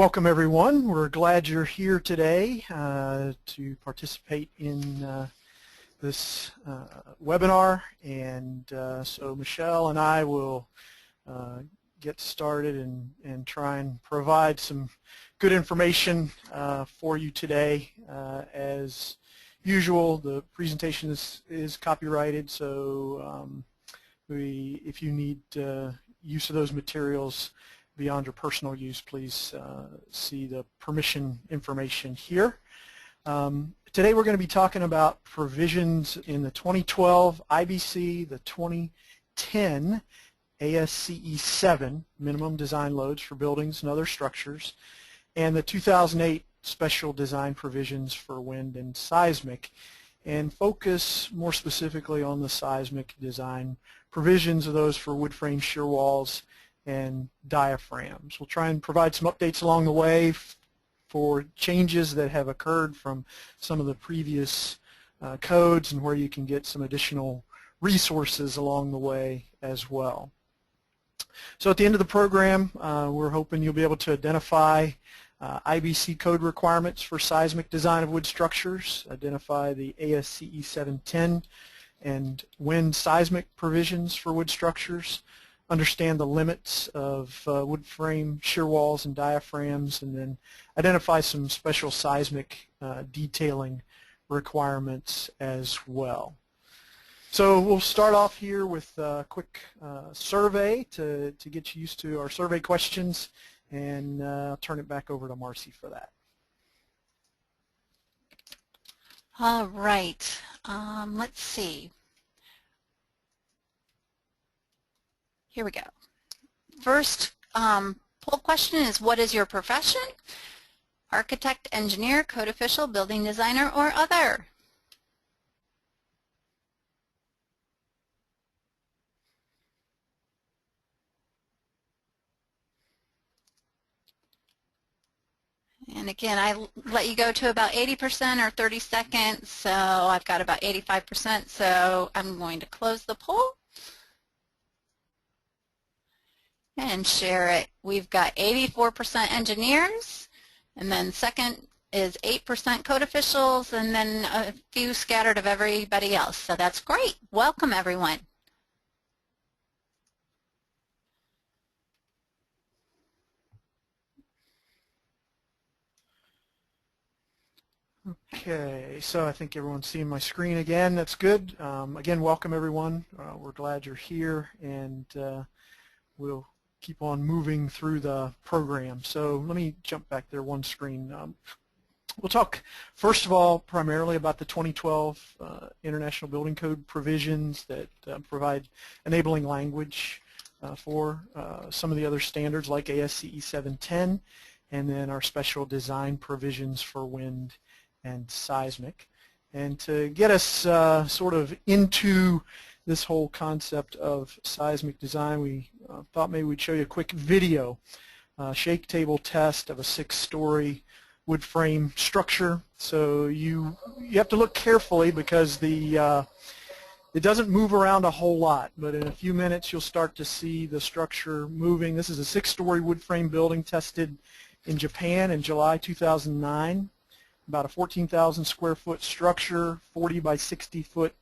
Welcome everyone. We're glad you're here today to participate in this webinar, and so Michelle and I will get started and try and provide some good information for you today. As usual, the presentation is copyrighted, so if you need use of those materials beyond your personal use, please see the permission information here. Today we're going to be talking about provisions in the 2012 IBC, the 2010 ASCE 7 minimum design loads for buildings and other structures, and the 2008 special design provisions for wind and seismic, and focus more specifically on the seismic design provisions of those for wood frame shear walls and diaphragms. We'll try and provide some updates along the way for changes that have occurred from some of the previous codes, and where you can get some additional resources along the way as well. So at the end of the program, we're hoping you'll be able to identify IBC code requirements for seismic design of wood structures, identify the ASCE 710 and wind seismic provisions for wood structures, understand the limits of wood frame shear walls and diaphragms, and then identify some special seismic detailing requirements as well. So we'll start off here with a quick survey to get you used to our survey questions, and I'll turn it back over to Marcy for that. All right, let's see. Here we go. First poll question is, what is your profession? Architect, engineer, code official, building designer, or other? And again, I let you go to about 80% or 30 seconds, so I've got about 85%, so I'm going to close the poll and share it. We've got 84% engineers, and then second is 8% code officials, and then a few scattered of everybody else. So that's great. Welcome, everyone. Okay, so I think everyone's seeing my screen again. That's good. Again, welcome everyone. We're glad you're here, and we'll keep on moving through the program. So let me jump back there one screen. We'll talk first of all primarily about the 2012 International Building Code provisions that provide enabling language for some of the other standards like ASCE 710, and then our special design provisions for wind and seismic. And to get us sort of into this whole concept of seismic design, we thought maybe we'd show you a quick video, shake table test of a 6-story wood frame structure. So you have to look carefully because it doesn't move around a whole lot, but in a few minutes you'll start to see the structure moving. This is a 6-story wood frame building tested in Japan in July 2009. About a 14,000 square foot structure, 40 by 60 foot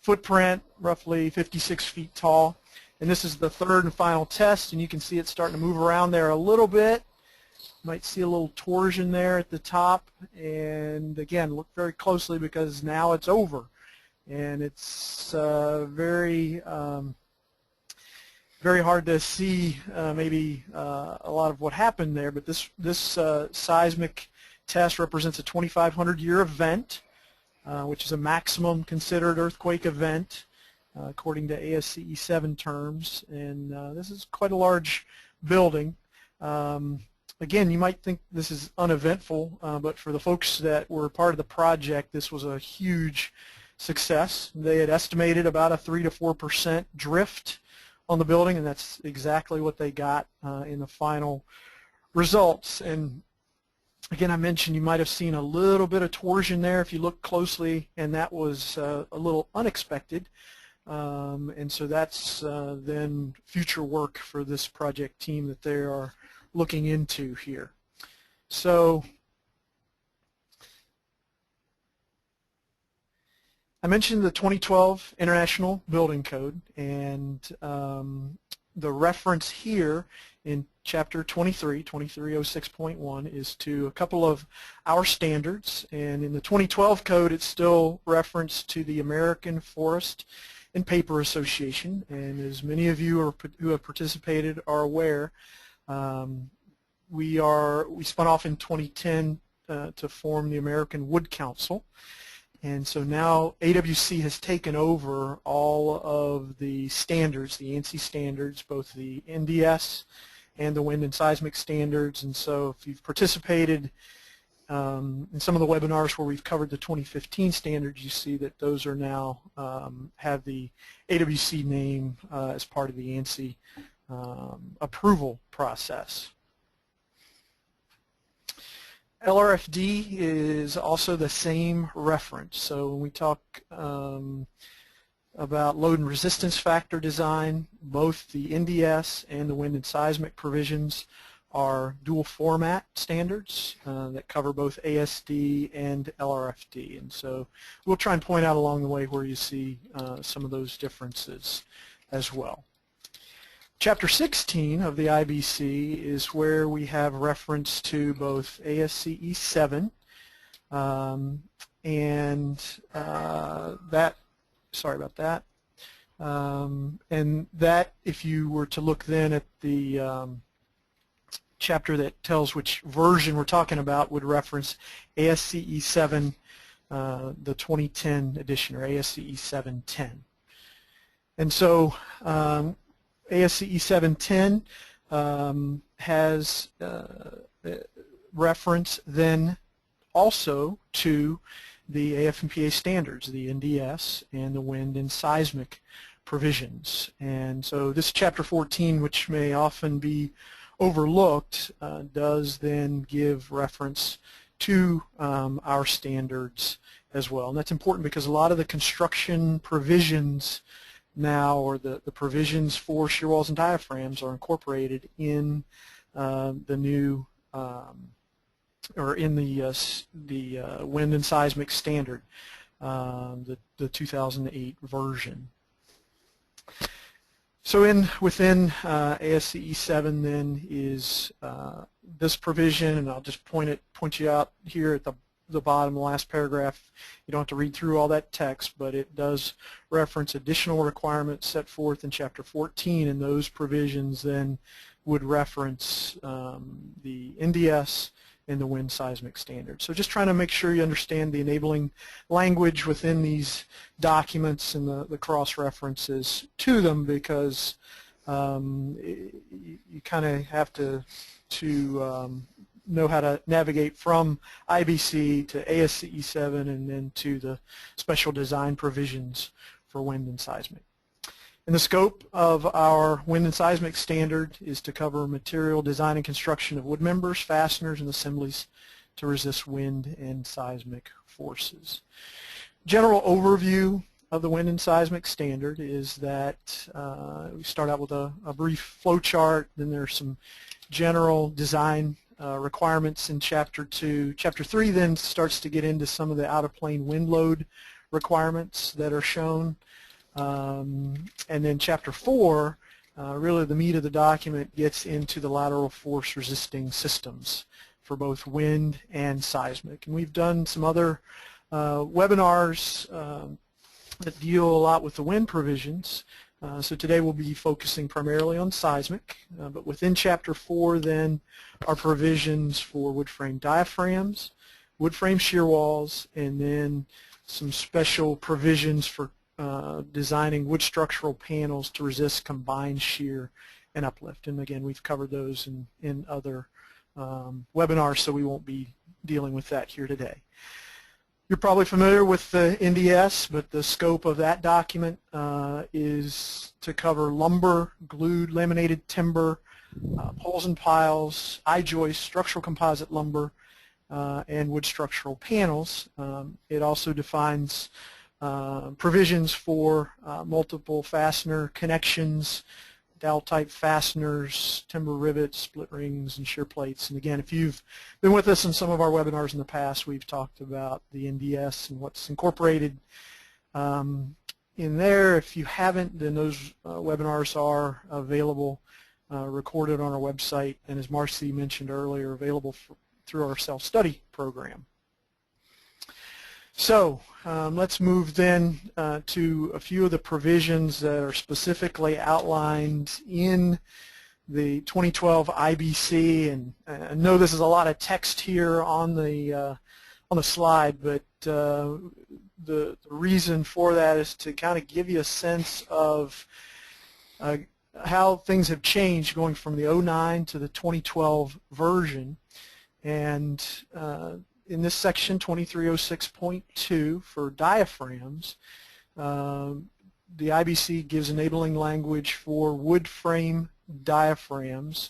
footprint, roughly 56 feet tall. And this is the third and final test, and you can see it starting to move around there a little bit. You might see a little torsion there at the top, and again, look very closely because now it's over. And it's very hard to see maybe a lot of what happened there, but this seismic test represents a 2,500-year event, which is a maximum considered earthquake event according to ASCE 7 terms, and this is quite a large building. Again, you might think this is uneventful, but for the folks that were part of the project, this was a huge success. They had estimated about a 3 to 4% drift on the building, and that's exactly what they got in the final results. And again, I mentioned you might have seen a little bit of torsion there if you look closely, and that was a little unexpected. And so that's then future work for this project team that they are looking into here. So I mentioned the 2012 International Building Code, and the reference here in Chapter 23, 2306.1, is to a couple of our standards. And in the 2012 code, it's still referenced to the American Forest and Paper Association. And as many of you who have participated are aware, we spun off in 2010 to form the American Wood Council. And so now AWC has taken over all of the standards, the ANSI standards, both the NDS and the wind and seismic standards. And so if you've participated in some of the webinars where we've covered the 2015 standards, you see that those are now have the AWC name as part of the ANSI approval process. LRFD is also the same reference. So when we talk about load and resistance factor design, both the NDS and the wind and seismic provisions are dual format standards that cover both ASD and LRFD. And so we'll try and point out along the way where you see some of those differences as well. Chapter 16 of the IBC is where we have reference to both ASCE 7 and that, sorry about that, and that, if you were to look then at the chapter that tells which version we're talking about, would reference ASCE 7, the 2010 edition, or ASCE 710. And so ASCE 710 has reference then also to the AF&PA standards, the NDS and the wind and seismic provisions. And so this chapter 14, which may often be overlooked, does then give reference to our standards as well. And that's important because a lot of the construction provisions now, or the provisions for shear walls and diaphragms, are incorporated in the new or in the wind and seismic standard, the 2008 version. So within ASCE 7 then is this provision, and I'll just point you out here at the bottom, the last paragraph. You don't have to read through all that text, but it does reference additional requirements set forth in Chapter 14, and those provisions then would reference the NDS and the wind seismic standards. So just trying to make sure you understand the enabling language within these documents and the cross-references to them, because you kind of have to know how to navigate from IBC to ASCE 7 and then to the special design provisions for wind and seismic. And the scope of our wind and seismic standard is to cover material design and construction of wood members, fasteners, and assemblies to resist wind and seismic forces. General overview of the wind and seismic standard is that we start out with a brief flow chart, then there's some general design requirements in Chapter 2. Chapter 3 then starts to get into some of the out-of-plane wind load requirements that are shown. And then Chapter 4, really the meat of the document, gets into the lateral force resisting systems for both wind and seismic. And we've done some other webinars that deal a lot with the wind provisions. So today we'll be focusing primarily on seismic, but within Chapter 4 then are provisions for wood frame diaphragms, wood frame shear walls, and then some special provisions for designing wood structural panels to resist combined shear and uplift. And again, we've covered those in other webinars, so we won't be dealing with that here today. You're probably familiar with the NDS, but the scope of that document is to cover lumber, glued laminated timber, poles and piles, I-joist, structural composite lumber, and wood structural panels. It also defines provisions for multiple fastener connections, dowel type fasteners, timber rivets, split rings, and shear plates. And again, if you've been with us in some of our webinars in the past, we've talked about the NDS and what's incorporated in there. If you haven't, then those webinars are available, recorded on our website, and as Marcy mentioned earlier, available through our self-study program. So let's move then to a few of the provisions that are specifically outlined in the 2012 IBC. And I know this is a lot of text here on the slide, but the reason for that is to kind of give you a sense of how things have changed going from the 09 to the 2012 version. And in this section 2306.2 for diaphragms, the IBC gives enabling language for wood frame diaphragms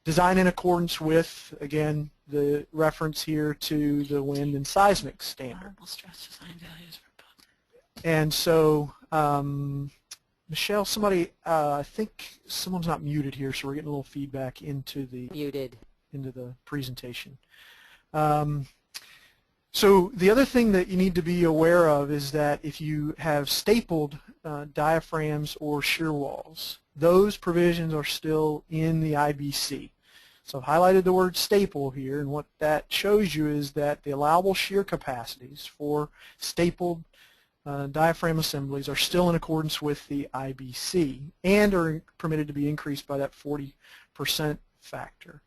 designed in accordance with, again, the reference here to the wind and seismic standard. And so, Michelle, somebody, I think someone's not muted here, so we're getting a little feedback into the presentation. So the other thing that you need to be aware of is that if you have stapled diaphragms or shear walls, those provisions are still in the IBC. So I've highlighted the word staple here, and what that shows you is that the allowable shear capacities for stapled diaphragm assemblies are still in accordance with the IBC and are permitted to be increased by that 40% factor.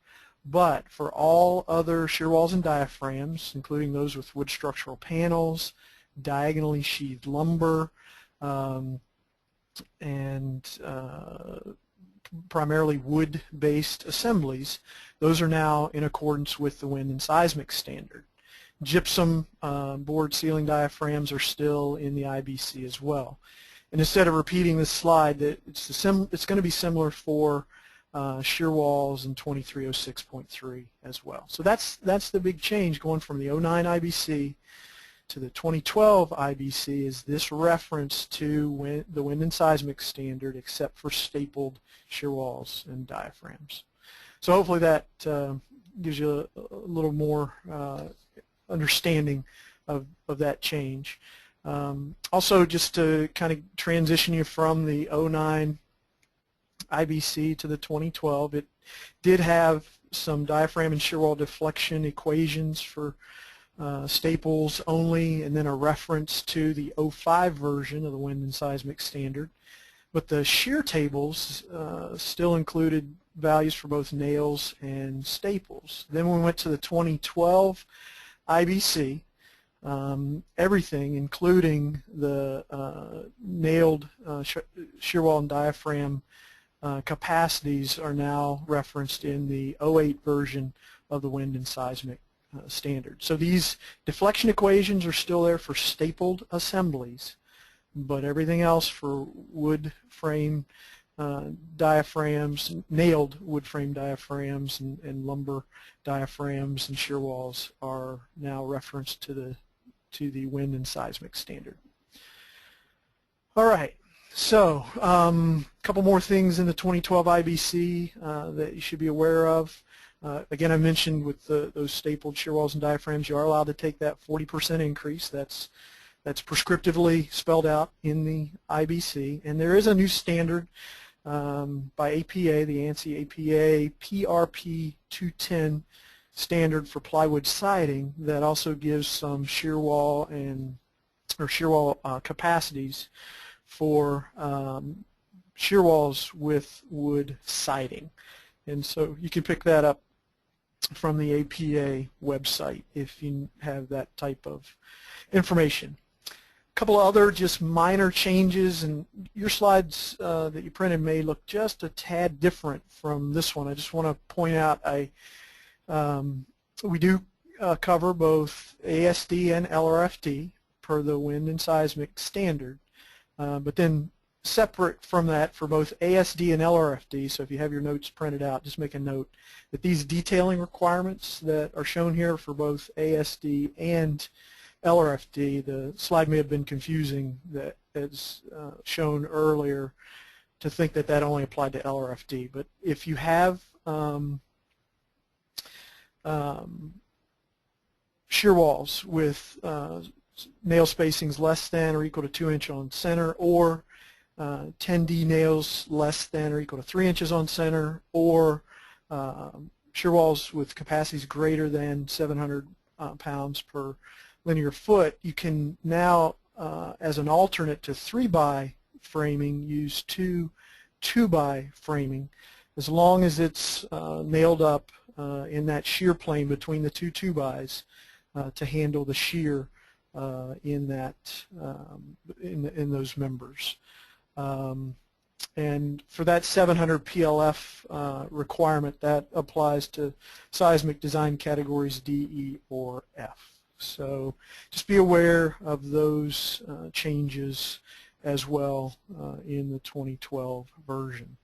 But for all other shear walls and diaphragms, including those with wood structural panels, diagonally sheathed lumber, and primarily wood-based assemblies, those are now in accordance with the wind and seismic standard. Gypsum board ceiling diaphragms are still in the IBC as well. And instead of repeating this slide, it's going to be similar for shear walls in 2306.3 as well. So that's the big change going from the 09 IBC to the 2012 IBC, is this reference to the wind and seismic standard except for stapled shear walls and diaphragms. So hopefully that gives you a little more understanding of that change. Also, just to kind of transition you from the 09 IBC to the 2012, it did have some diaphragm and shear wall deflection equations for staples only, and then a reference to the 05 version of the wind and seismic standard. But the shear tables still included values for both nails and staples. Then when we went to the 2012 IBC, everything, including the nailed shear wall and diaphragm capacities, are now referenced in the 08 version of the wind and seismic standard. So these deflection equations are still there for stapled assemblies, but everything else for wood frame diaphragms, nailed wood frame diaphragms, and lumber diaphragms and shear walls are now referenced to the wind and seismic standard. All right. So a couple more things in the 2012 IBC that you should be aware of. Again, I mentioned with those stapled shear walls and diaphragms, you are allowed to take that 40% increase. That's prescriptively spelled out in the IBC. And there is a new standard by APA, the ANSI APA PRP 210 standard for plywood siding, that also gives some shear wall capacities for shear walls with wood siding. And so you can pick that up from the APA website if you have that type of information. A couple of other just minor changes, and your slides that you printed may look just a tad different from this one. I just want to point out we do cover both ASD and LRFD per the wind and seismic standard, but then separate from that for both ASD and LRFD, so if you have your notes printed out, just make a note that these detailing requirements that are shown here for both ASD and LRFD, the slide may have been confusing, that as shown earlier, to think that that only applied to LRFD. But if you have shear walls with nail spacings less than or equal to 2 inches on center, or 10D nails less than or equal to 3 inches on center, or shear walls with capacities greater than 700 pounds per linear foot, you can now, as an alternate to 3-by framing, use 2-by framing, as long as it's nailed up in that shear plane between the two 2-bys to handle the shear in that in those members. And for that 700 PLF requirement, that applies to seismic design categories D, E, or F. So just be aware of those changes as well in the 2012 version.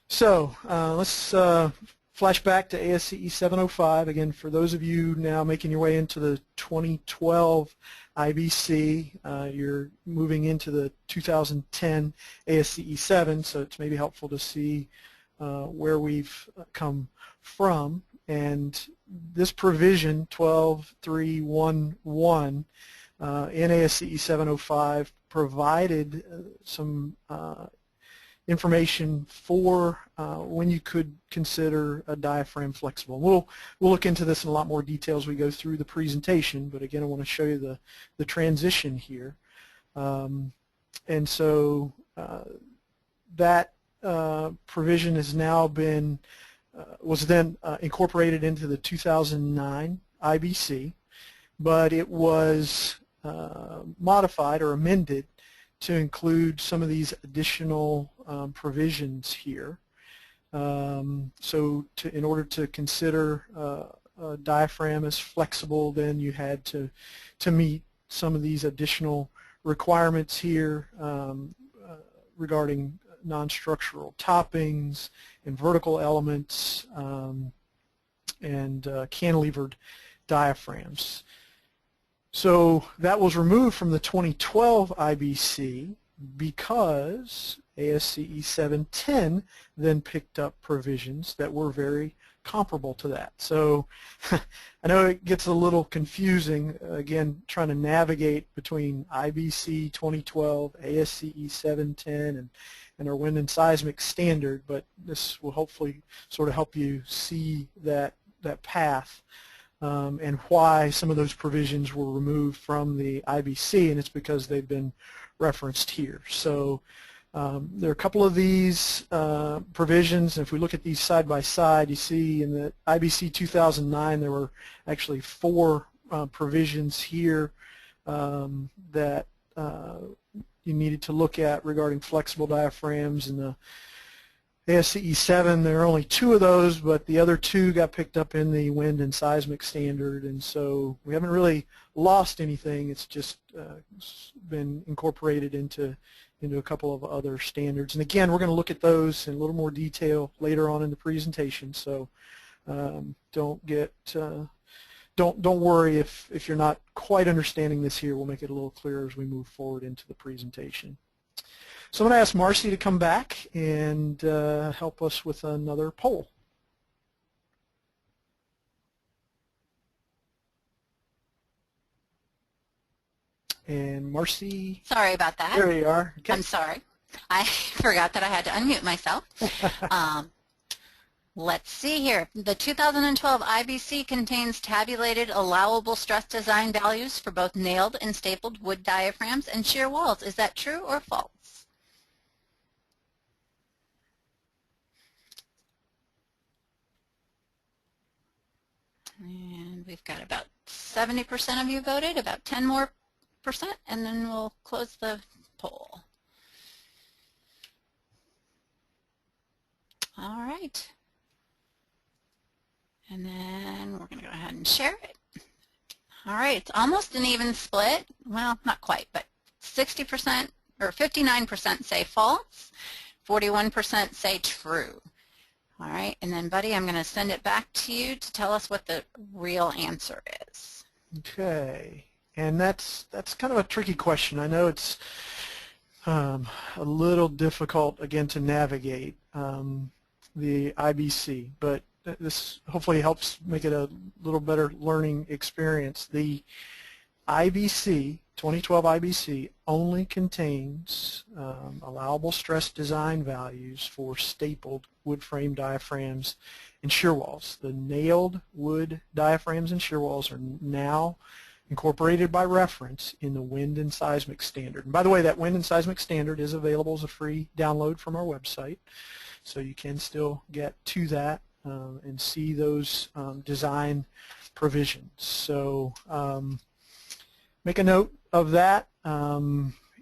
So let's flash back to ASCE 705. Again, for those of you now making your way into the 2012 IBC, you're moving into the 2010 ASCE 7, so it's maybe helpful to see where we've come from. And this provision, 12311, in ASCE 705, provided some information for when you could consider a diaphragm flexible. We'll look into this in a lot more detail as we go through the presentation, but again I want to show you the transition here. And so that provision has now been was then incorporated into the 2009 IBC, but it was modified or amended to include some of these additional provisions here. So in order to consider a diaphragm as flexible, then you had to meet some of these additional requirements here regarding non-structural toppings and vertical elements and cantilevered diaphragms. So that was removed from the 2012 IBC because ASCE 710 then picked up provisions that were very comparable to that. So I know it gets a little confusing, again, trying to navigate between IBC 2012, ASCE 710, and our wind and seismic standard, but this will hopefully sort of help you see that path and why some of those provisions were removed from the IBC, and it's because they've been referenced here. So there are a couple of these provisions, and if we look at these side by side, you see in the IBC 2009 there were actually 4 provisions here that you needed to look at regarding flexible diaphragms. In the ASCE 7 there are only 2 of those, but the other 2 got picked up in the wind and seismic standard, and so we haven't really lost anything. It's just been incorporated into a couple of other standards. And again, we're going to look at those in a little more detail later on in the presentation, so don't worry if you're not quite understanding this here. We'll make it a little clearer as we move forward into the presentation. So I'm going to ask Marcy to come back and help us with another poll. And Marcy. Sorry about that. There you are. Okay. I'm sorry. I forgot that I had to unmute myself. Let's see here. The 2012 IBC contains tabulated allowable stress design values for both nailed and stapled wood diaphragms and shear walls. Is that true or false? And we've got about 70% of you voted, about 10 more percent, and then we'll close the poll. All right. And then we're going to go ahead and share it. All right, it's almost an even split. Well, not quite, but 60% or 59% say false, 41% say true. All right, and then, Buddy, I'm going to send it back to you to tell us what the real answer is. Okay, and that's kind of a tricky question. I know it's a little difficult again to navigate, the IBC, but this hopefully helps make it a little better learning experience. The IBC, 2012 IBC, only contains allowable stress design values for stapled wood frame diaphragms and shear walls. The nailed wood diaphragms and shear walls are now incorporated by reference in the wind and seismic standard. And by the way, that wind and seismic standard is available as a free download from our website, so you can still get to that and see those design provisions. So make a note of that,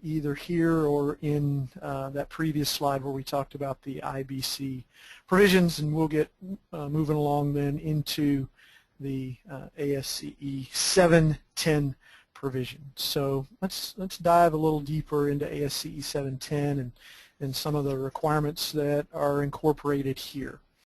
either here or in that previous slide where we talked about the IBC provisions, and we'll get moving along then into the ASCE 710 provision. So let's dive a little deeper into ASCE 710 and some of the requirements that are incorporated here.